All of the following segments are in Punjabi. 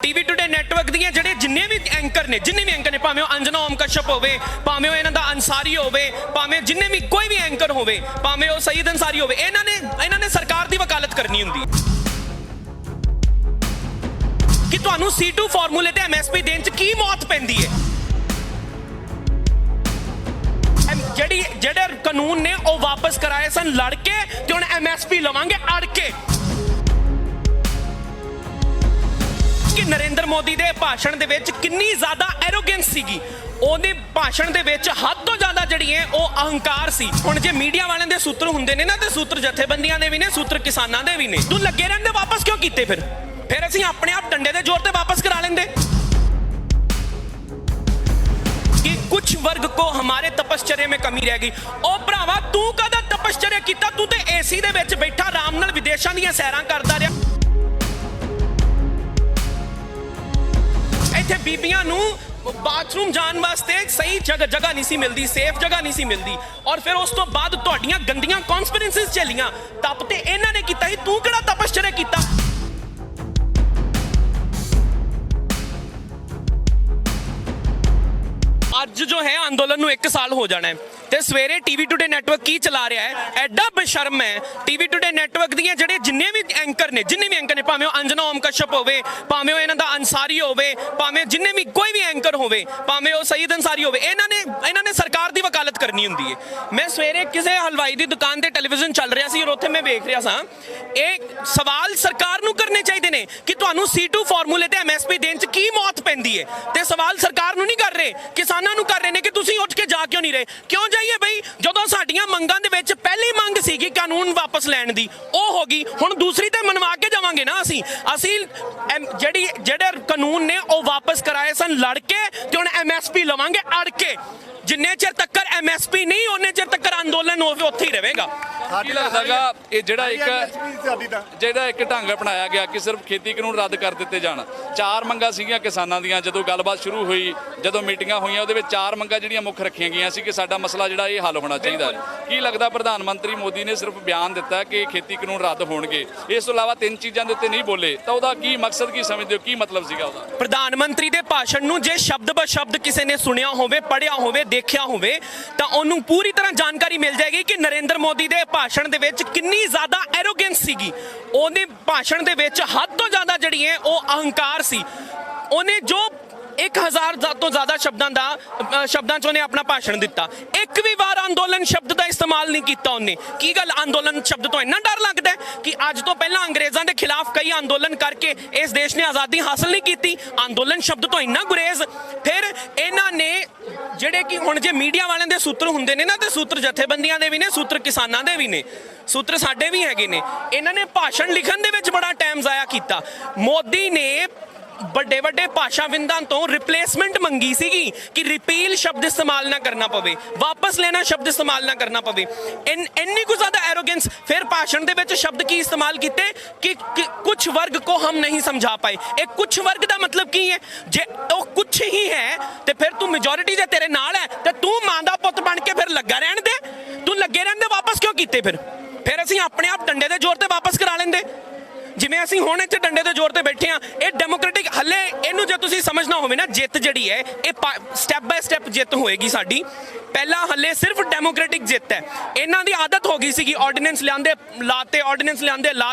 टीवी टुडे नैटवर्क ਦੀਆਂ ਜਿਹੜੇ ਜਿੰਨੇ ਵੀ ਐਂਕਰ ਨੇ ਭਾਵੇਂ ਉਹ ਅੰਜਨਾ ਓਮ ਕਸ਼ਪ ਹੋਵੇ ਭਾਵੇਂ ਉਹ ਇਹਨਾਂ ਦਾ ਅੰਸਾਰੀ ਹੋਵੇ ਭਾਵੇਂ ਜਿੰਨੇ ਵੀ ਕੋਈ ਵੀ ਐਂਕਰ ਹੋਵੇ ਭਾਵੇਂ ਉਹ ਸਈਦ ਅੰਸਾਰੀ ਹੋਵੇ ਇਹਨਾਂ ਨੇ ਸਰਕਾਰ ਦੀ ਵਕਾਲਤ ਕਰਨੀ ਹੁੰਦੀ ਕਿ ਤੁਹਾਨੂੰ C2 ਫਾਰਮੂਲੇ ਤੇ MSP ਦੇਣ ਚ ਕੀ ਮੌਤ ਪੈਂਦੀ ਹੈ ਜਿਹੜੇ ਕਾਨੂੰਨ ਨੇ ਉਹ ਵਾਪਸ ਕਰਾਏ ਸਨ ਲੜ ਕੇ ਤੇ ਹੁਣ MSP ਲਵਾਂਗੇ ਅੜ ਕੇ ਕਿ ਨਰਿੰਦਰ ਮੋਦੀ ਦੇ ਭਾਸ਼ਣ ਦੇ ਵਿੱਚ ਕਿੰਨੀ ਜ਼ਿਆਦਾ ਐਰੋਗੈਂਸ ਸੀਗੀ ਉਹਦੇ ਭਾਸ਼ਣ ਦੇ ਵਿੱਚ ਹੱਦ ਤੋਂ ਜ਼ਿਆਦਾ ਜਿਹੜੀ ਹੈ ਉਹ ਅਹੰਕਾਰ ਸੀ ਹੁਣ ਜੇ ਮੀਡੀਆ ਵਾਲਿਆਂ ਦੇ ਸੂਤਰ ਹੁੰਦੇ ਨੇ ਨਾ ਤੇ ਸੂਤਰ ਜਥੇਬੰਦੀਆਂ ਦੇ ਵੀ ਨੇ ਸੂਤਰ ਕਿਸਾਨਾਂ ਦੇ ਵੀ ਨੇ ਤੂੰ ਲੱਗੇ ਰਹਿੰਦੇ ਵਾਪਸ ਕਿਉਂ ਕੀਤੇ ਫਿਰ ਅਸੀਂ ਆਪਣੇ ਆਪ ਡੰਡੇ ਦੇ ਜ਼ੋਰ ਤੇ ਵਾਪਸ ਕਰਾ ਲੈਂਦੇ कि कुछ वर्ग को हमारे तपश्चर्या में कमी रह गई ओ भरावा तू कदा तपश्चर्या कीता तू ते AC दे विच बैठा आराम नाल विदेशां दीयां सैरां करदा रहा इत्थे बीबियां नूं बाथरूम जाण वास्ते सही जगह नहीं सी मिलदी सेफ जगह नहीं सी मिलदी और फिर उस तो बाद तुहाडीआं गंदियां कॉन्स्पिरेंसीज चलियां तप ते इन्हां ने कीता ही तू किहड़ा तपश्चर्या कीता ਅੱਜ जो है अंदोलन ਨੂੰ 1 साल हो जाना है ਤੇ ਸਵੇਰੇ ਟੀਵੀ ਟੁਡੇ ਨੈਟਵਰਕ ਕੀ ਚਲਾ ਰਿਹਾ ਹੈ ਐਡਾ ਬੇਸ਼ਰਮ ਹੈ ਟੀਵੀ ਟੁਡੇ ਨੈਟਵਰਕ ਦੀਆਂ ਜਿਹੜੇ ਜਿੰਨੇ ਵੀ ਐਂਕਰ ਨੇ ਭਾਵੇਂ ਉਹ ਅੰਜਨਾ ਓਮ ਕਸ਼ਪ ਹੋਵੇ ਭਾਵੇਂ ਉਹ ਇਹਨਾਂ ਦਾ ਅੰਸਾਰੀ ਹੋਵੇ ਭਾਵੇਂ ਜਿੰਨੇ ਵੀ ਕੋਈ ਵੀ ਐਂਕਰ ਹੋਵੇ ਭਾਵੇਂ ਉਹ ਸਈਦ ਅੰਸਾਰੀ ਹੋਵੇ ਇਹਨਾਂ ਨੇ ਸਰਕਾਰ ਦੀ ਵਕਾਲਤ ਕਰਨੀ ਹੁੰਦੀ ਹੈ ਮੈਂ ਸਵੇਰੇ ਕਿਸੇ ਹਲਵਾਈ ਦੀ ਦੁਕਾਨ ਤੇ ਟੈਲੀਵਿਜ਼ਨ ਚੱਲ ਰਿਹਾ ਸੀ ਔਰ ਉੱਥੇ ਮੈਂ ਵੇਖ ਰਿਹਾ ਸਾਂ ਇਹ ਸਵਾਲ ਸਰਕਾਰ ਨੂੰ ਕਰਨੇ ਚਾਹੀਦੇ ਨੇ ਕਿ ਤੁਹਾਨੂੰ C2 ਫਾਰਮੂਲੇ ਤੇ MSP ਦੇਣ ਚ ਕੀ ਮੌਤ ਪੈਂਦੀ ਹੈ ਤੇ ਸਵਾਲ ਸਰਕਾਰ ਨੂੰ ਨਹੀਂ ਕਰ ਰਹੇ ਕਿਸਾਨਾਂ ਨੂੰ ਕਰ ਰਹੇ ਨੇ ਕਿ ਤੁਸੀਂ ਉੱਠ ਕੇ ਜਾ ਕਿਉਂ ਨਹੀਂ ਰਹੇ ਕਿਉਂ ਜਾਈਏ ਬਈ ਜਦੋਂ ਸਾਡੀਆਂ ਮੰਗਾਂ ਦੇ ਵਿੱਚ ਪਹਿਲੀ ਮੰਗ ਸੀਗੀ ਕਾਨੂੰਨ ਵਾਪਸ ਲੈਣ ਦੀ ਉਹ ਹੋ ਗਈ ਹੁਣ ਦੂਸਰੀ ਤੇ ਮਨਵਾ ਕੇ ਜਾਵਾਂਗੇ ਨਾ ਅਸੀਂ ਜਿਹੜੇ ਕਾਨੂੰਨ ਨੇ ਉਹ ਵਾਪਸ ਕਰਾਏ ਸਨ ਲੜ ਕੇ ਤੇ ਹੁਣ MSP ਲਵਾਂਗੇ ਅੜ ਕੇ ਜਿੰਨੇ ਚਿਰ ਤੱਕ MSP ਨਹੀਂ ਉਹਨੇ ਚਿਰ ਤੱਕ ਅੰਦੋਲਨ ਉੱਥੇ ਹੀ ਰਹੇਗਾ ਕੀ ਲੱਗਦਾਗਾ ਇਹ ਜਿਹੜਾ ਇੱਕ ਢੰਗ ਅਪਣਾਇਆ ਗਿਆ ਕਿ ਸਿਰਫ ਖੇਤੀ ਕਾਨੂੰਨ ਰੱਦ ਕਰ ਦਿੱਤੇ ਜਾਣ 4 ਮੰਗਾਂ ਸੀਗੀਆਂ ਕਿਸਾਨਾਂ ਦੀਆਂ ਜਦੋਂ ਗੱਲਬਾਤ ਸ਼ੁਰੂ ਹੋਈ ਜਦੋਂ ਮੀਟਿੰਗਾਂ ਹੋਈਆਂ ਉਹਦੇ ਵਿੱਚ 4 ਮੰਗਾਂ ਜਿਹੜੀਆਂ ਮੁੱਖ ਰੱਖੀਆਂ ਗਈਆਂ ਸੀ ਕਿ ਸਾਡਾ ਮਸਲਾ ਜਿਹੜਾ ਇਹ ਹੱਲ ਹੋਣਾ ਚਾਹੀਦਾ ਕੀ ਲੱਗਦਾ ਪ੍ਰਧਾਨ ਮੰਤਰੀ ਮੋਦੀ ਨੇ ਸਿਰਫ ਬਿਆਨ ਦਿੱਤਾ ਕਿ ਖੇਤੀ ਕਾਨੂੰਨ ਰੱਦ ਹੋਣਗੇ ਇਸ ਤੋਂ ਇਲਾਵਾ 3 ਚੀਜ਼ਾਂ ਦੇ ਉੱਤੇ ਨਹੀਂ ਬੋਲੇ ਤਾਂ ਉਹਦਾ ਕੀ ਮਕਸਦ ਕੀ ਸਮਝਦੇ ਹੋ ਕੀ ਮਤਲਬ ਸੀਗਾ ਉਹਦਾ ਪ੍ਰਧਾਨ ਮੰਤਰੀ ਦੇ ਭਾਸ਼ਣ ਨੂੰ ਜੇ ਸ਼ਬਦ ਬ ਸ਼ਬਦ ਕਿਸੇ ਨੇ ਸੁਣਿਆ ਹੋਵੇ ਪੜ੍ਹਿਆ ਹੋਵੇ ਦੇਖਿਆ ਹੋਵੇ ਤਾਂ ਉਹਨੂੰ ਪੂਰੀ ਤਰ੍ਹਾਂ ਜਾਣਕਾਰੀ ਮਿਲ ਜਾਏਗੀ ਕਿ ਨਰਿੰਦਰ ਮੋਦੀ ਦੇ ਭਾਸ਼ਣ ਦੇ ਵਿੱਚ ਕਿੰਨੀ ਜ਼ਿਆਦਾ ਐਰੋਗੈਂਸ ਸੀਗੀ ਉਹਦੇ ਭਾਸ਼ਣ ਦੇ ਵਿੱਚ ਹੱਦ ਤੋਂ ਜ਼ਿਆਦਾ ਜਿਹੜੀ ਹੈ ਉਹ ਅਹੰਕਾਰ ਸੀ ਉਹਨੇ ਜੋ 1000 ਤੋਂ ਜ਼ਿਆਦਾ ਸ਼ਬਦਾਂ 'ਚ ਉਹਨੇ ਆਪਣਾ ਭਾਸ਼ਣ ਦਿੱਤਾ ਇੱਕ ਵੀ ਵਾਰ ਅੰਦੋਲਨ ਸ਼ਬਦ ਦਾ ਇਸਤੇਮਾਲ ਨਹੀਂ ਕੀਤਾ ਉਹਨੇ ਕੀ ਗੱਲ ਅੰਦੋਲਨ ਸ਼ਬਦ ਤੋਂ ਇੰਨਾ ਡਰ ਲੱਗਦਾ ਕਿ ਅੱਜ ਤੋਂ ਪਹਿਲਾਂ ਅੰਗਰੇਜ਼ਾਂ ਦੇ ਖਿਲਾਫ ਕਈ ਅੰਦੋਲਨ ਕਰਕੇ ਇਸ ਦੇਸ਼ ਨੇ ਆਜ਼ਾਦੀ ਹਾਸਲ ਨਹੀਂ ਕੀਤੀ ਅੰਦੋਲਨ ਸ਼ਬਦ ਤੋਂ ਇੰਨਾ ਗੁਰੇਜ਼ ਫਿਰ ਇਹਨਾਂ ਨੇ ਜਿਹੜੇ ਕਿ ਹੁਣ ਜੇ ਮੀਡੀਆ ਵਾਲਿਆਂ ਦੇ ਸੂਤਰ ਹੁੰਦੇ ਨੇ ਨਾ ਤੇ ਸੂਤਰ ਜਥੇਬੰਦੀਆਂ ਦੇ ਵੀ ਨੇ ਸੂਤਰ ਕਿਸਾਨਾਂ ਦੇ ਵੀ ਨੇ ਸੂਤਰ ਸਾਡੇ ਵੀ ਹੈਗੇ ਨੇ ਇਹਨਾਂ ਨੇ ਭਾਸ਼ਣ ਲਿਖਣ ਦੇ ਵਿੱਚ ਬੜਾ ਟਾਈਮ ਜ਼ਾਇਆ ਕੀਤਾ ਮੋਦੀ ਨੇ ਵੱਡੇ ਭਾਸ਼ਾਵਿੰਦਾਂ ਤੋਂ ਰਿਪਲੇਸਮੈਂਟ ਮੰਗੀ ਸੀਗੀ ਕਿ ਰਿਪੀਲ ਸ਼ਬਦ ਇਸਤੇਮਾਲ ਨਾ ਕਰਨਾ ਪਵੇ ਵਾਪਸ ਲੈਣਾ ਸ਼ਬਦ ਇਸਤੇਮਾਲ ਨਾ ਕਰਨਾ ਪਵੇ ਇੰਨੀ ਕੁ ਜ਼ਿਆਦਾ ਐਰੋਗੈਂਸ ਫਿਰ ਭਾਸ਼ਣ ਦੇ ਵਿੱਚ ਸ਼ਬਦ ਕੀ ਇਸਤੇਮਾਲ ਕੀਤੇ ਕਿ ਕੁਝ ਵਰਗ ਕੋ ਹਮ ਨਹੀਂ ਸਮਝਾ ਪਾਏ ਇਹ ਕੁਝ ਵਰਗ ਦਾ ਮਤਲਬ ਕੀ ਹੈ ਜੇ ਉਹ ਕੁਝ ਹੀ ਹੈ ਤੇ ਫਿਰ ਤੂੰ ਮੈਜੋਰਿਟੀ ਦੇ ਤੇਰੇ ਨਾਲ ਹੈ ਤੇ ਤੂੰ ਮਾਂ ਦਾ ਪੁੱਤ ਬਣ ਕੇ ਫਿਰ ਲੱਗਾ ਰਹਿਣ ਦੇ ਤੂੰ ਲੱਗੇ ਰਹਿੰਦੇ ਵਾਪਸ ਕਿਉਂ ਕੀਤੇ ਫਿਰ ਅਸੀਂ ਆਪਣੇ ਆਪ ਡੰਡੇ ਦੇ ਜ਼ੋਰ ਤੇ ਵਾਪਸ ਕਰਾ ਲੈਂਦੇ ਜਿਵੇਂ ਅਸੀਂ ਹੁਣ ਇੱਥੇ ਡੰਡੇ ਦੇ ਜ਼ੋਰ ਤੇ ਬੈਠੇ ਆ ਇਹ ਡੈਮੋਕ੍ਰੈਟਿਕ ਹੱਲੇ ਇਹਨੂੰ ਜੇ ਤੁਸੀਂ ਸਮਝਣਾ ਹੋਵੇ ਨਾ ਜਿੱਤ ਜਿਹੜੀ ਹੈ ਇਹ ਸਟੈਪ ਬਾਏ ਸਟੈਪ ਜਿੱਤ ਹੋਏਗੀ ਸਾਡੀ ਪਹਿਲਾ ਹੱਲੇ ਸਿਰਫ ਡੈਮੋਕ੍ਰੈਟਿਕ ਜਿੱਤ ਹੈ ਇਹਨਾਂ ਦੀ ਆਦਤ ਹੋ ਗਈ ਸੀਗੀ ਆਰਡੀਨੈਂਸ ਲਿਆਂਦੇ ਲਾਤੇ ਆਰਡੀਨੈਂਸ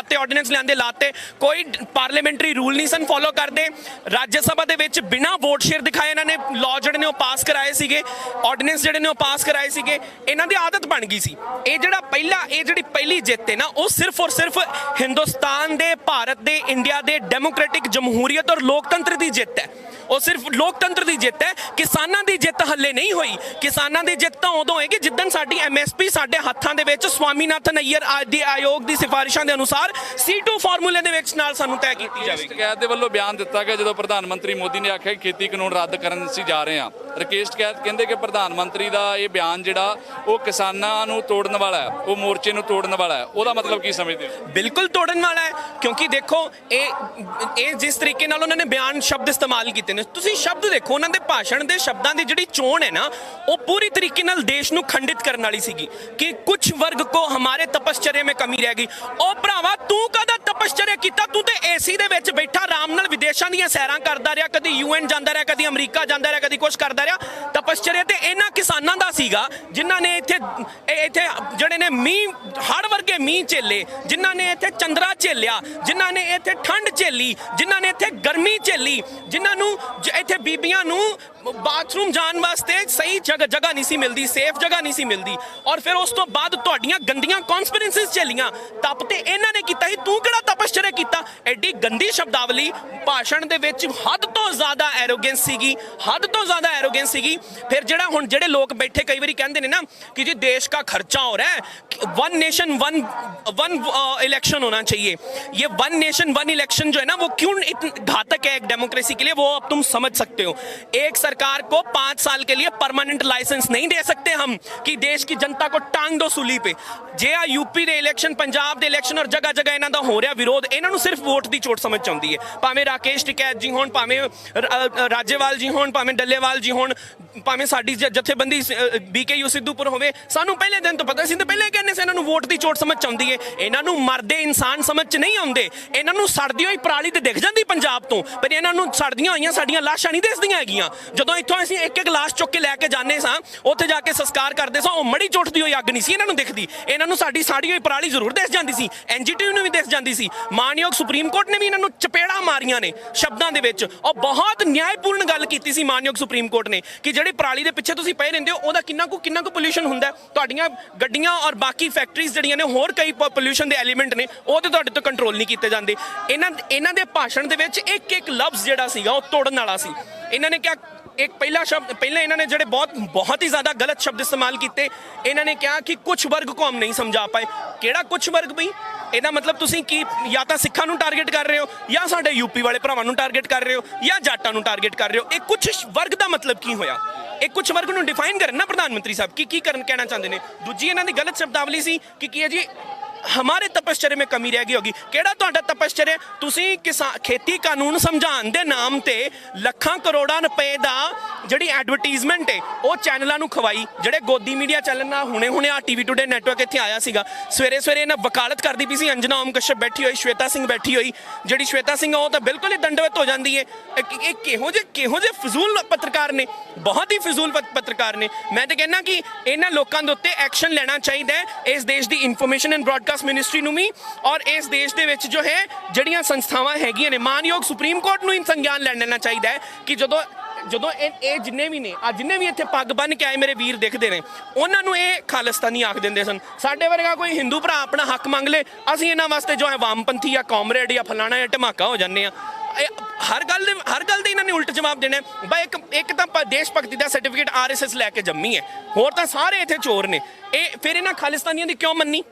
ਲਿਆਂਦੇ ਲਾਤੇ ਕੋਈ ਪਾਰਲੀਮੈਂਟਰੀ ਰੂਲ ਨਹੀਂ ਸਨ ਫੋਲੋ ਕਰਦੇ ਰਾਜ ਸਭਾ ਦੇ ਵਿੱਚ ਬਿਨਾਂ ਵੋਟ ਸ਼ੇਅਰ ਦਿਖਾਏ ਇਹਨਾਂ ਨੇ ਲਾਅ ਜਿਹੜੇ ਨੇ ਉਹ ਪਾਸ ਕਰਾਏ ਸੀਗੇ ਆਰਡੀਨੈਂਸ ਜਿਹੜੇ ਨੇ ਉਹ ਪਾਸ ਕਰਾਏ ਸੀਗੇ ਇਹਨਾਂ ਦੀ ਆਦਤ ਬਣ ਗਈ ਸੀ ਇਹ ਜਿਹੜੀ ਪਹਿਲੀ ਜਿੱਤ ਹੈ ਨਾ ਉਹ ਸਿਰਫ ਔਰ ਸਿਰਫ ਹਿੰਦੁਸਤਾਨ ਦੇ ਭਾਰਤ ਦੇ ਇੰਡੀਆ ਦੇ ਡੈਮੋਕ੍ਰੈਟਿਕ ਜਮਹੂਰੀਅਤ ਔਰ ਲੋਕਤੰਤਰ ਦੀ ਜਿੱਤ ਹੈ ਉਹ ਸਿਰਫ ਲੋਕਤੰਤਰ ਦੀ ਜਿੱਤ ਹੈ ਕਿਸਾਨਾਂ ਦੀ ਜਿੱਤ ਹੱਲੇ ਨਹੀਂ ਹੋਈ ਕਿਸਾਨਾਂ ਦੀ ਜਿੱਤ ਤਾਂ ਉਦੋਂ ਹੋਏਗੀ ਜਿੱਦਣ ਸਾਡੀ MSP ਸਾਡੇ ਹੱਥਾਂ ਦੇ ਵਿੱਚ ਸਵਾਮੀਨਾਥਨ ਅਈਅਰ ਆਦਿ ਆਯੋਗ ਦੀ ਸਿਫਾਰਿਸ਼ਾਂ ਦੇ ਅਨੁਸਾਰ C2 ਫਾਰਮੂਲੇ ਦੇ ਵਿੱਚ ਨਾਲ ਸਾਨੂੰ ਤੈਅ ਕੀਤੀ ਜਾਵੇਗੀ ਸ਼ਿਕਾਇਤ ਦੇ ਵੱਲੋਂ ਬਿਆਨ ਦਿੱਤਾ ਗਿਆ ਜਦੋਂ ਪ੍ਰਧਾਨ ਮੰਤਰੀ ਮੋਦੀ ਨੇ ਆਖਿਆ ਕਿ ਖੇਤੀ ਕਾਨੂੰਨ ਰੱਦ ਕਰਨ ਅਸੀਂ ਜਾ ਰਹੇ ਹਾਂ ਰਾਕੇਸ਼ ਟਿਕੈਤ ਕਹਿੰਦੇ ਕਿ ਪ੍ਰਧਾਨ ਮੰਤਰੀ ਦਾ ਇਹ ਬਿਆਨ ਜਿਹੜਾ ਉਹ ਕਿਸਾਨਾਂ ਨੂੰ ਤੋੜਨ ਵਾਲਾ ਹੈ, ਉਹ ਮੋਰਚੇ ਨੂੰ ਤੋੜਨ ਵਾਲਾ ਹੈ, ਉਹਦਾ ਮਤਲਬ ਕੀ ਸਮਝਦੇ ਹੋ? ਬਿਲਕੁਲ ਤੋੜਨ ਵਾਲਾ ਹੈ, ਕਿਉਂਕਿ ਦੇਖੋ ਇਹ ਜਿਸ ਤਰੀਕੇ ਨਾਲ ਉਹਨਾਂ ਨੇ ਬਿਆਨ ਸ਼ਬਦ ਇਸਤੇਮਾਲ ਕੀਤੇ ਨੇ, ਤੁਸੀਂ ਸ਼ਬਦ ਦੇਖੋ, ਉਹਨਾਂ ਦੇ ਭਾਸ਼ਣ ਦੇ ਸ਼ਬਦਾਂ ਦੀ ਜਿਹੜੀ ਚੋਣ ਹੈ ਨਾ, ਉਹ ਪੂਰੀ ਤਰੀਕੇ ਨਾਲ ਦੇਸ਼ ਨੂੰ ਖੰਡਿਤ ਕਰਨ ਵਾਲੀ ਸੀਗੀ ਕਿ ਕੁਝ ਵਰਗ ਕੋ ਹਮਾਰੇ ਤਪਸਚर्या में ਕਮੀ ਰਹਿ ਗਈ। ਉਹ ਭਰਾਵਾ ਤੂੰ ਕਦਾ ਤਪਸਚर्या ਕੀਤਾ? ਤੂੰ ਤੇ ਏਸੀ ਦੇ ਵਿੱਚ ਬੈਠਾ ਆਰਾਮ ਨਾਲ ਵਿਦੇਸ਼ਾਂ ਦੀਆਂ ਸੈਰਾਂ ਕਰਦਾ ਰਿਹਾ, ਕਦੀ UN ਜਾਂਦਾ ਰਿਹਾ, ਕਦੀ ਅਮਰੀਕਾ ਜਾਂਦਾ ਰਿਹਾ, ਕਦੀ ਕੁਝ ਕਰਦਾ ਰਿਹਾ। ਤਪਸਚर्या ਤੇ ਇਹਨਾਂ ਕਿਸਾਨਾਂ ਦਾ ਸੀਗਾ ਜਿਨ੍ਹਾਂ ਨੇ ਇੱਥੇ ਜਿਹੜੇ ਨੇ ਮੀਂਹ, ਹੜ੍ਹ ਵਰਗੇ ਮੀਂਹ ਝੇਲੇ, ਜਿਨ੍ਹਾਂ ਨੇ ਇੱਥੇ ਚੰਦਰਾ ਝੇਲਿਆ, ਜਿਨ੍ਹਾਂ ਨੇ ਇੱਥੇ ਠੰਡ ਝੇਲੀ, ਜਿਨ੍ਹਾਂ ਨੇ ਇੱਥੇ ਗਰਮੀ ਝੇਲੀ, ਜਿਨ੍ਹਾਂ ਨੂੰ ਇੱਥੇ ਬੀਬੀਆਂ ਨੂੰ ਬਾਥਰੂਮ ਜਾਣ ਵਾਸਤੇ ਸਹੀ ਜਗ੍ਹਾ ਨਹੀਂ ਸੀ ਮਿਲਦੀ, ਸੇਫ ਜਗ੍ਹਾ ਨਹੀਂ ਸੀ ਮਿਲਦੀ, ਔਰ ਫਿਰ ਉਸ ਤੋਂ ਬਾਅਦ ਤੁਹਾਡੀਆਂ ਗੰਦੀਆਂ ਕਨਸਪੀਰੈਂਸੀਜ਼ ਝੇਲੀਆਂ। ਤਪ ਤੇ ਇਹਨਾਂ ਨੇ ਕੀਤਾ ਸੀ, ਤੂੰ ਕਿਹੜਾ ਤਪਸਚर्या ਕੀਤਾ? ਐਡੀ ਗੰਦੀ ਸ਼ਬਦਾਵਲੀ ਭਾਸ਼ਣ ਦੇ ਵਿੱਚ, ਹੱਦ ਤੋਂ ਜ਼ਿਆਦਾ ਐਰੋਗੈਂਸ ਸੀਗੀ, ਹੱਦ ਤੋਂ ਜ਼ਿਆਦਾ ਐਰੋਗੈਂਸ ਸੀਗੀ। ਫਿਰ ਜਿਹੜਾ ਹੁਣ ਜਿਹੜੇ ਲੋਕ ਬੈਠੇ ਕਈ ਵਾਰੀ ਕਹਿੰਦੇ ਨੇ ਨਾ कि जी देश का खर्चा हो रहा है, वन नेशन वन इलेक्शन होना चाहिए, ये वन नेशन वन इलेक्शन जो है ना वो क्यों घातक है एक डेमोक्रेसी के लिए, वो अब तुम समझ सकते हो। एक सरकार को 5 साल के लिए परमानेंट लाइसेंस नहीं दे सकते हम कि देश की जनता को टांग दो सूली पे। जे आ यूपी ਦੇ ਇਲੈਕਸ਼ਨ, ਪੰਜਾਬ ਦੇ ਇਲੈਕਸ਼ਨ ਔਰ ਜਗ੍ਹਾ ਜਗ੍ਹਾ ਇਹਨਾਂ ਦਾ ਹੋ ਰਿਹਾ ਵਿਰੋਧ, ਇਹਨਾਂ ਨੂੰ ਸਿਰਫ ਵੋਟ ਦੀ ਚੋਟ ਸਮਝ ਆਉਂਦੀ ਹੈ। ਭਾਵੇਂ ਰਾਕੇਸ਼ ਟਿਕੈਤ ਜੀ ਹੋਣ, ਭਾਵੇਂ ਰਾਜੇਵਾਲ ਜੀ ਹੋਣ, ਭਾਵੇਂ ਡੱਲੇਵਾਲ ਜੀ ਹੋਣ, ਭਾਵੇਂ ਸਾਡੀ ਜਥੇਬੰਦੀ BKU ਸਿੱਧੂਪੁਰ ਹੋਵੇ, ਸਾਨੂੰ ਪਹਿਲੇ ਦਿਨ ਤੋਂ ਪਤਾ ਸੀ, ਤੇ ਪਹਿਲੇ ਕਹਿੰਦੇ ਸੀ ਇਹਨਾਂ ਨੂੰ ਵੋਟ ਦੀ ਚੋਟ ਸਮਝ ਆਉਂਦੀ ਹੈ। ਇਹਨਾਂ ਨੂੰ ਮਰਦੇ ਇਨਸਾਨ ਸਮਝ ਚ ਨਹੀਂ ਆਉਂਦੇ, ਇਹਨਾਂ ਨੂੰ ਸੜਦੀ ਹੋਈ ਪਰਾਲੀ ਤੇ ਦਿਖ ਜਾਂਦੀ ਪੰਜਾਬ ਤੋਂ, ਪਰ ਇਹਨਾਂ ਨੂੰ ਸੜਦੀਆਂ ਹੋਈਆਂ ਸਾਡੀਆਂ ਲਾਸ਼ਾਂ ਨਹੀਂ ਦਿਸਦੀਆਂ ਹੈਗੀਆਂ। ਜਦੋਂ ਇੱਥੋਂ ਅਸੀਂ ਇੱਕ ਇੱਕ ਲਾਸ਼ ਚੁੱਕ ਕੇ ਲੈ ਕੇ ਜਾਂਦੇ ਸਾਂ, ਉੱਥੇ ਜਾ ਕੇ ਸੰਸਕਾਰ ਕਰਦੇ ਸਾਂ, ਉਹ ਮੜੀ ਚੋਟਦੀ ਹੋਈ ਅੱਗ ਨਹੀਂ ਸੀ ਇਹਨਾਂ ਨੂੰ ਦਿਖਦੀ, ਇਹਨਾਂ ਨੂੰ ਸਾਡੀ ਸਾੜੀ ਹੋਈ ਪਰਾਲੀ ਜ਼ਰੂਰ ਦਿਸ ਜਾਂਦੀ ਸੀ, NGT ਨੂੰ ਵੀ ਦਿਸ ਜਾਂਦੀ ਸੀ। ਮਾਨਯੋਗ ਸੁਪਰੀਮ ਕੋਰਟ ਨੇ ਵੀ ਇਹਨਾਂ ਨੂੰ ਚਪੇੜਾ ਮਾਰੀਆਂ ਨੇ ਸ਼ਬਦਾਂ ਦੇ ਵਿੱਚ, ਔਰ ਬਹੁਤ ਨਿਆਂਪੂਰਨ ਗੱਲ ਕੀਤੀ ਸੀ ਮਾਨਯੋਗ ਸੁਪਰੀਮ ਕੋਰਟ ਨੇ ਕਿ ਜਿਹੜੀ ਪਰਾਲੀ ਦੇ ਪਿੱਛੇ ਤੁਸੀਂ ਪਏ ਰਹਿੰਦੇ ਹੋ, ਉਹਦਾ ਕਿੰਨਾ ਕੁ ਪੋਲਿਊਸ਼ਨ ਹੁੰਦਾ। ਤੁਹਾਡੀਆਂ ਗੱਡੀਆਂ ਔਰ ਬਾਕੀ ਫੈਕਟਰੀਜ਼ ਜਿਹੜੀਆਂ ਨੇ, ਹੋਰ ਕਈ ਪੋਲਿਊਸ਼ਨ ਦੇ ਐਲੀਮੈਂਟ ਨੇ, ਉਹ ਤੇ ਤੁਹਾਡੇ ਤੋਂ ਕੰਟਰੋਲ ਨਹੀਂ ਕੀਤੇ ਜਾਂਦੇ। ਇਹਨਾਂ ਦੇ ਭਾਸ਼ਣ ਦੇ ਵਿੱਚ ਇੱਕ ਇੱਕ ਲਫ਼ਜ਼ ਜਿਹੜਾ ਸੀਗਾ ਉਹ ਤੋੜਨ ਵਾਲਾ ਸੀ। ਇਹਨਾਂ ਨੇ ਕਿਹਾ, ਇੱਕ ਪਹਿਲਾਂ ਇਹਨਾਂ ਨੇ ਜਿਹੜੇ ਬਹੁਤ ਹੀ ਜ਼ਿਆਦਾ ਗਲਤ ਸ਼ਬਦ ਇਸਤੇਮਾਲ ਕੀਤੇ। ਇਹਨਾਂ ਨੇ ਕਿਹਾ ਕਿ ਕੁਝ ਵਰਗ को हम नहीं समझा पाए। ਕਿਹੜਾ ਕੁਝ ਵਰਗ ਬਈ? ਇਹਦਾ ਮਤਲਬ ਤੁਸੀਂ ਕੀ ਜਾਂ ਤਾਂ ਸਿੱਖਾਂ ਨੂੰ ਟਾਰਗੇਟ ਕਰ ਰਹੇ ਹੋ, ਜਾਂ ਸਾਡੇ ਯੂਪੀ ਵਾਲੇ ਭਰਾਵਾਂ ਨੂੰ ਟਾਰਗੇਟ ਕਰ ਰਹੇ ਹੋ, ਜਾਂ ਜਾਟਾਂ ਨੂੰ ਟਾਰਗੇਟ ਕਰ ਰਹੇ ਹੋ। ਇਹ ਕੁਝ ਵਰਗ ਦਾ ਮਤਲਬ ਕੀ ਹੋਇਆ? ਇਹ ਕੁਝ ਵਰਗ ਨੂੰ ਡਿਫਾਈਨ ਕਰਨ ਨਾ ਪ੍ਰਧਾਨ ਮੰਤਰੀ ਸਾਹਿਬ ਕੀ ਕਹਿਣਾ ਚਾਹੁੰਦੇ ਨੇ। ਦੂਜੀ ਇਹਨਾਂ ਦੀ ਗਲਤ ਸ਼ਬਦਾਵਲੀ ਸੀ ਕਿ ਕੀ ਹੈ ਜੀ, हमारे तपस्चर्या में कमी रह गई होगी। ਕਿਹੜਾ ਤੁਹਾਡਾ ਤਪਸਚर्या? ਤੁਸੀਂ ਖੇਤੀ ਕਾਨੂੰਨ ਸਮਝਾਉਣ ਦੇ ਨਾਮ ਤੇ ਲੱਖਾਂ ਕਰੋੜਾਂ ਰੁਪਏ ਦਾ ਜਿਹੜੀ ਐਡਵਰਟਾਈਜ਼ਮੈਂਟ ਹੈ ਉਹ ਚੈਨਲਾਂ ਨੂੰ ਖਵਾਈ। ਜਿਹੜੇ ਗੋਦੀ ਮੀਡੀਆ ਚੈਨਲ ਨਾਲ ਹੁਣੇ ਆ TV ਟੂਡੇ ਨੈਟਵਰਕ ਇੱਥੇ ਆਇਆ ਸੀਗਾ, ਸਵੇਰੇ ਇਹਨਾਂ ਵਕਾਲਤ ਕਰਦੀ ਪਈ ਸੀ ਅੰਜਨਾ ਓਮ ਕਸ਼ਯਪ ਬੈਠੀ ਹੋਈ, ਸ਼ਵੇਤਾ ਸਿੰਘ ਬੈਠੀ ਹੋਈ। ਜਿਹੜੀ ਸ਼ਵੇਤਾ ਸਿੰਘ ਉਹ ਤਾਂ ਬਿਲਕੁਲ ਹੀ ਦੰਡਵਤ ਹੋ ਜਾਂਦੀ ਹੈ। ਇਹ ਕਿਹੋ ਜਿਹੇ ਫਜ਼ੂਲ ਪੱਤਰਕਾਰ ਨੇ, ਬਹੁਤ ਹੀ ਫਜ਼ੂਲ ਪੱਤਰਕਾਰ ਨੇ। ਮੈਂ ਤਾਂ ਕਹਿੰਦਾ ਕਿ ਇਹਨਾਂ ਲੋਕਾਂ ਦੇ ਉੱਤੇ ਐਕਸ਼ਨ ਲੈਣਾ ਚਾਹੀਦਾ ਹੈ, ਇਸ ਦੇਸ਼ ਦੀ ਇਨਫੋਰਮੇਸ਼ਨ ਐਂਡ ਬ੍ਰੌਡਕਾਸਟ ਮਿਨਿਸਟਰੀ ਨੂੰ ਵੀ, ਔਰ ਇਸ ਦੇਸ਼ ਦੇ ਵਿੱਚ ਜੋ ਹੈ ਜਿਹੜੀਆਂ ਸੰਸਥਾਵਾਂ ਹੈਗੀਆਂ ਨੇ, ਮਾਨਯੋਗ ਸੁਪਰੀਮ ਕੋਰਟ ਨੂੰ ਸੰਗਿਆਨ ਲੈਣਾ ਚਾਹੀਦਾ ਹੈ ਕਿ ਜਦੋਂ ਇਹ ਜਿੰਨੇ ਵੀ ਨੇ, ਜਿੰਨੇ ਵੀ ਇੱਥੇ ਪੱਗ ਬੰਨ ਕੇ ਆਏ ਮੇਰੇ ਵੀਰ ਦਿਖਦੇ ਨੇ, ਉਹਨਾਂ ਨੂੰ ਇਹ ਖਾਲਿਸਤਾਨੀ ਆਖ ਦਿੰਦੇ ਸਨ। ਸਾਡੇ ਵਰਗਾ ਕੋਈ ਹਿੰਦੂ ਭਰਾ ਆਪਣਾ ਹੱਕ ਮੰਗ ਲੇ, ਅਸੀਂ ਇਹਨਾਂ ਵਾਸਤੇ ਜੋ ਹੈ ਵਾਮਪੰਥੀ ਜਾਂ ਕਾਮਰੇਡ ਜਾਂ ਫਲਾਣਾ ਜਾਂ ਧਮਾਕਾ ਹੋ ਜਾਂਦੇ ਆ। ਹਰ ਗੱਲ ਦੇ ਇਹਨਾਂ ਨੇ ਉਲਟ ਜਵਾਬ ਦੇਣਾ। ਬਈ ਇੱਕ ਤਾਂ ਦੇਸ਼ ਭਗਤੀ ਦਾ ਸਰਟੀਫਿਕੇਟ RSS ਲੈ ਕੇ ਜੰਮੀ ਹੈ, ਹੋਰ ਤਾਂ ਸਾਰੇ ਇੱਥੇ ਚੋਰ ਨੇ। ਇਹ ਫਿਰ ਇਹਨਾਂ ਖਾਲਿਸਤਾਨੀਆਂ ਦੀ ਕਿਉਂ ਮੰਨੀ?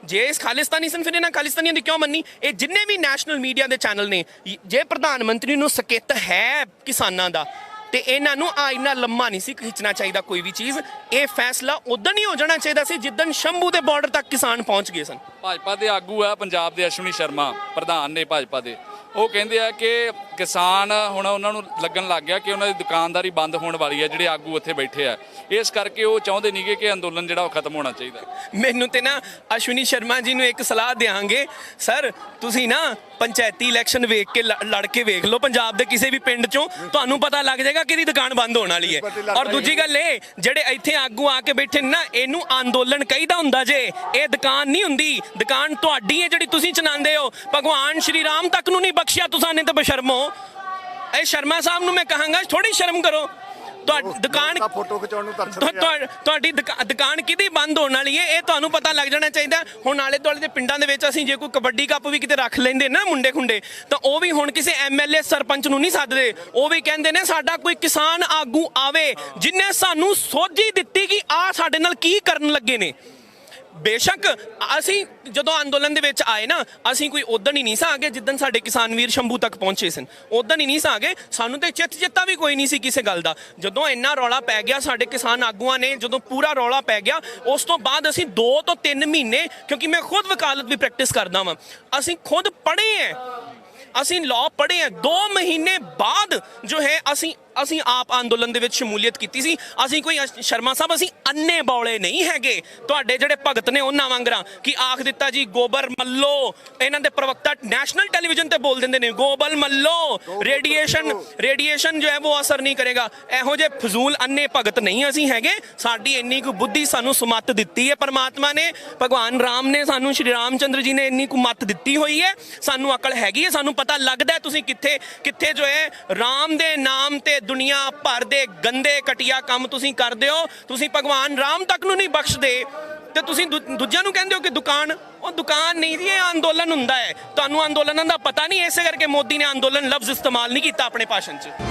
ਜੇ ਇਸ ਖਾਲਿਸਤਾਨੀ ਸਨ, ਫਿਰ ਇਹਨਾਂ ਖਾਲਿਸਤਾਨੀਆਂ ਦੀ ਕਿਉਂ ਮੰਨੀ? ਇਹ ਜਿੰਨੇ ਵੀ ਨੈਸ਼ਨਲ ਮੀਡੀਆ ਦੇ ਚੈਨਲ ਨੇ, ਜੇ ਪ੍ਰਧਾਨ ਮੰਤਰੀ ਨੂੰ ਸਕੇਤ ਹੈ ਕਿਸਾਨਾਂ ਦਾ, ਤੇ ਇਹਨਾਂ ਨੂੰ ਇੰਨਾ ਲੰਮਾ ਨਹੀਂ ਸੀ ਖਿੱਚਣਾ ਚਾਹੀਦਾ ਕੋਈ ਵੀ ਚੀਜ਼। ਇਹ ਫੈਸਲਾ ਉਦੋਂ ਹੀ ਹੋ ਜਾਣਾ ਚਾਹੀਦਾ ਸੀ ਜਿੱਦਣ ਸ਼ੰਭੂ ਦੇ ਬਾਰਡਰ ਤੱਕ ਕਿਸਾਨ ਪਹੁੰਚ ਗਏ ਸਨ। ਭਾਜਪਾ ਦੇ ਆਗੂ ਆ ਪੰਜਾਬ ਦੇ, ਅਸ਼ਵਨੀ ਸ਼ਰਮਾ ਪ੍ਰਧਾਨ ਨੇ ਭਾਜਪਾ ਦੇ, ਉਹ ਕਹਿੰਦੇ ਆ ਕਿ ਕਿਸਾਨ ਹੁਣ ਉਹਨਾਂ ਨੂੰ ਲੱਗਣ ਲੱਗ ਗਿਆ ਕਿ ਉਹਨਾਂ ਦੀ ਦੁਕਾਨਦਾਰੀ ਬੰਦ ਹੋਣ ਵਾਲੀ ਹੈ। ਜਿਹੜੇ ਆਗੂ ਉੱਥੇ ਬੈਠੇ ਆ, ਇਸ ਕਰਕੇ ਉਹ ਚਾਹੁੰਦੇ ਨਹੀਂਗੇ ਕਿ ਅੰਦੋਲਨ ਜਿਹੜਾ ਉਹ ਖਤਮ ਹੋਣਾ ਚਾਹੀਦਾ। ਮੈਨੂੰ ਤੇ ਨਾ ਅਸ਼ਵਨੀ ਸ਼ਰਮਾ ਜੀ ਨੂੰ ਇੱਕ ਸਲਾਹ ਦਿਆਂਗੇ, ਸਰ ਤੁਸੀਂ ਨਾ ਪੰਚਾਇਤੀ ਇਲੈਕਸ਼ਨ ਵੇਖ ਕੇ ਲੜ ਕੇ ਵੇਖ ਲਓ ਪੰਜਾਬ ਦੇ ਕਿਸੇ ਵੀ ਪਿੰਡ ਚੋਂ, ਤੁਹਾਨੂੰ ਪਤਾ ਲੱਗ ਜਾਏਗਾ ਕਿਹਦੀ ਦੁਕਾਨ ਬੰਦ ਹੋਣ ਵਾਲੀ ਹੈ। ਔਰ ਦੂਜੀ ਗੱਲ ਇਹ, ਜਿਹੜੇ ਇੱਥੇ ਆਗੂ ਆ ਕੇ ਬੈਠੇ ਨੇ ਨਾ, ਇਹਨੂੰ ਅੰਦੋਲਨ ਕਹੀਦਾ ਹੁੰਦਾ ਜੇ, ਇਹ ਦੁਕਾਨ ਨਹੀਂ ਹੁੰਦੀ। ਦੁਕਾਨ ਤੁਹਾਡੀ ਹੈ ਜਿਹੜੀ ਤੁਸੀਂ ਚਲਾਉਂਦੇ ਹੋ। ਭਗਵਾਨ ਸ਼੍ਰੀ ਰਾਮ ਤੱਕ ਨੂੰ ਨਹੀਂ ਬਖਸ਼ਿਆ ਤੁਸਾਂ ਨੇ, ਤਾਂ ਬਸ਼ਰਮੋ। ਇਹ ਸ਼ਰਮਾ ਸਾਹਿਬ ਨੂੰ ਮੈਂ ਕਹਾਂਗਾ ਥੋੜੀ ਸ਼ਰਮ ਕਰੋ। ਦੁਕਾਨ ਫੋਟੋ ਖਿਚਾਉਣ ਨੂੰ ਤੁਹਾਡੀ ਦੁਕਾਨ ਕਿਹਦੀ ਬੰਦ ਹੋਣ ਵਾਲੀ ਹੈ, ਇਹ ਤੁਹਾਨੂੰ ਪਤਾ ਲੱਗ ਜਾਣਾ ਚਾਹੀਦਾ। ਹੁਣ ਆਲੇ ਦੁਆਲੇ ਦੇ ਪਿੰਡਾਂ ਦੇ ਵਿੱਚ ਅਸੀਂ ਜੇ ਕੋਈ ਕਬੱਡੀ ਕੱਪ ਵੀ ਕਿਤੇ ਰੱਖ ਲੈਂਦੇ ਨਾ ਮੁੰਡੇ ਖੁੰਡੇ, ਤਾਂ ਉਹ ਵੀ ਹੁਣ ਕਿਸੇ MLA ਸਰਪੰਚ ਨੂੰ ਨਹੀਂ ਸੱਦਦੇ। ਉਹ ਵੀ ਕਹਿੰਦੇ ਨੇ ਸਾਡਾ ਕੋਈ ਕਿਸਾਨ ਆਗੂ ਆਵੇ ਜਿਹਨੇ ਸਾਨੂੰ ਸੋਝੀ ਦਿੱਤੀ ਕਿ ਆਹ ਸਾਡੇ ਨਾਲ ਕੀ ਕਰਨ ਲੱਗੇ ਨੇ। ਬੇਸ਼ੱਕ ਅਸੀਂ ਜਦੋਂ ਅੰਦੋਲਨ ਦੇ ਵਿੱਚ ਆਏ ਨਾ, ਅਸੀਂ ਕੋਈ ਉਦਣ ਹੀ ਨਹੀਂ ਸਾਂ ਆਗੇ ਜਿੱਦਣ ਸਾਡੇ ਕਿਸਾਨ ਵੀਰ ਸ਼ੰਭੂ ਤੱਕ ਪਹੁੰਚੇ ਸਨ, ਉਦਣ ਹੀ ਨਹੀਂ ਸਾਂ ਆਗੇ। ਸਾਨੂੰ ਤੇ ਚਿੱਤਾ ਵੀ ਕੋਈ ਨਹੀਂ ਸੀ ਕਿਸੇ ਗੱਲ ਦਾ। ਜਦੋਂ ਇੰਨਾ ਰੌਲਾ ਪੈ ਗਿਆ ਸਾਡੇ ਕਿਸਾਨ ਆਗੂਆਂ ਨੇ, ਜਦੋਂ ਪੂਰਾ ਰੌਲਾ ਪੈ ਗਿਆ, ਉਸ ਤੋਂ ਬਾਅਦ ਅਸੀਂ 2 ਤੋਂ 3 ਮਹੀਨੇ, ਕਿਉਂਕਿ ਮੈਂ ਖੁਦ ਵਕਾਲਤ ਵੀ ਪ੍ਰੈਕਟਿਸ ਕਰਦਾ ਵਾਂ, ਅਸੀਂ ਖੁਦ ਪੜ੍ਹੇ ਹੈ, ਅਸੀਂ ਲਾਅ ਪੜ੍ਹੇ ਹੈ। 2 ਮਹੀਨੇ ਬਾਅਦ ਜੋ ਹੈ ਅਸੀਂ ਆਪ ਅੰਦੋਲਨ ਦੇ ਵਿੱਚ ਸ਼ਮੂਲੀਅਤ ਕੀਤੀ ਸੀ। ਅਸੀਂ ਕੋਈ ਸ਼ਰਮਾ ਸਾਹਿਬ ਅਸੀਂ ਅੰਨੇ ਬੌਲੇ ਨਹੀਂ ਹੈਗੇ ਤੁਹਾਡੇ ਜਿਹੜੇ ਭਗਤ ਨੇ ਉਹਨਾਂ ਵਾਂਗਰਾਂ ਕਿ ਆਖ ਦਿੱਤਾ ਜੀ ਗੋਬਰ ਮੱਲੋ, ਇਹਨਾਂ ਦੇ ਪ੍ਰਵਕਤਾ ਨੈਸ਼ਨਲ ਟੈਲੀਵਿਜ਼ਨ ਤੇ ਬੋਲ ਦਿੰਦੇ ਨੇ ਗੋਬਲ ਮੱਲੋ, ਰੇਡੀਏਸ਼ਨ ਜੋ ਹੈ ਉਹ ਅਸਰ ਨਹੀਂ ਕਰੇਗਾ। ਇਹੋ ਜਿਹੇ ਫਜ਼ੂਲ ਅੰਨੇ ਭਗਤ ਨਹੀਂ ਅਸੀਂ ਹੈਗੇ। ਸਾਡੀ ਇੰਨੀ ਕੁ ਬੁੱਧੀ ਸਾਨੂੰ ਸੁਮੱਤ ਦਿੱਤੀ ਹੈ ਪਰਮਾਤਮਾ ਨੇ, ਭਗਵਾਨ ਰਾਮ ਨੇ ਸਾਨੂੰ, ਸ਼੍ਰੀ ਰਾਮ ਚੰਦਰ ਜੀ ਨੇ ਇੰਨੀ ਕੁ ਮੱਤ ਦਿੱਤੀ ਹੋਈ ਹੈ, ਸਾਨੂੰ ਅਕਲ ਹੈਗੀ ਹੈ, ਸਾਨੂੰ ਪਤਾ ਲੱਗਦਾ ਹੈ ਤੁਸੀਂ ਕਿੱਥੇ ਜੋ ਹੈ ਰਾਮ ਦੇ ਨਾਮ ਤੇ ਦੁਨੀਆ ਭਰ ਦੇ ਗੰਦੇ ਘਟੀਆ ਕੰਮ ਤੁਸੀਂ ਕਰਦੇ ਹੋ। ਤੁਸੀਂ ਭਗਵਾਨ ਰਾਮ ਤੱਕ ਨੂੰ ਨਹੀਂ ਬਖਸ਼ਦੇ ਤੇ ਤੁਸੀਂ ਦੂਜਿਆਂ ਨੂੰ ਕਹਿੰਦੇ ਹੋ ਕਿ ਦੁਕਾਨ, ਉਹ ਦੁਕਾਨ ਨਹੀਂ ਜੀ, ਇਹ ਅੰਦੋਲਨ ਹੁੰਦਾ ਹੈ। ਤੁਹਾਨੂੰ ਅੰਦੋਲਨਾਂ ਦਾ ਪਤਾ ਨਹੀਂ, ਇਸੇ ਕਰਕੇ ਮੋਦੀ ਨੇ ਅੰਦੋਲਨ ਲਫ਼ਜ਼ ਇਸਤੇਮਾਲ ਨਹੀਂ ਕੀਤਾ ਆਪਣੇ ਭਾਸ਼ਣ 'ਚ।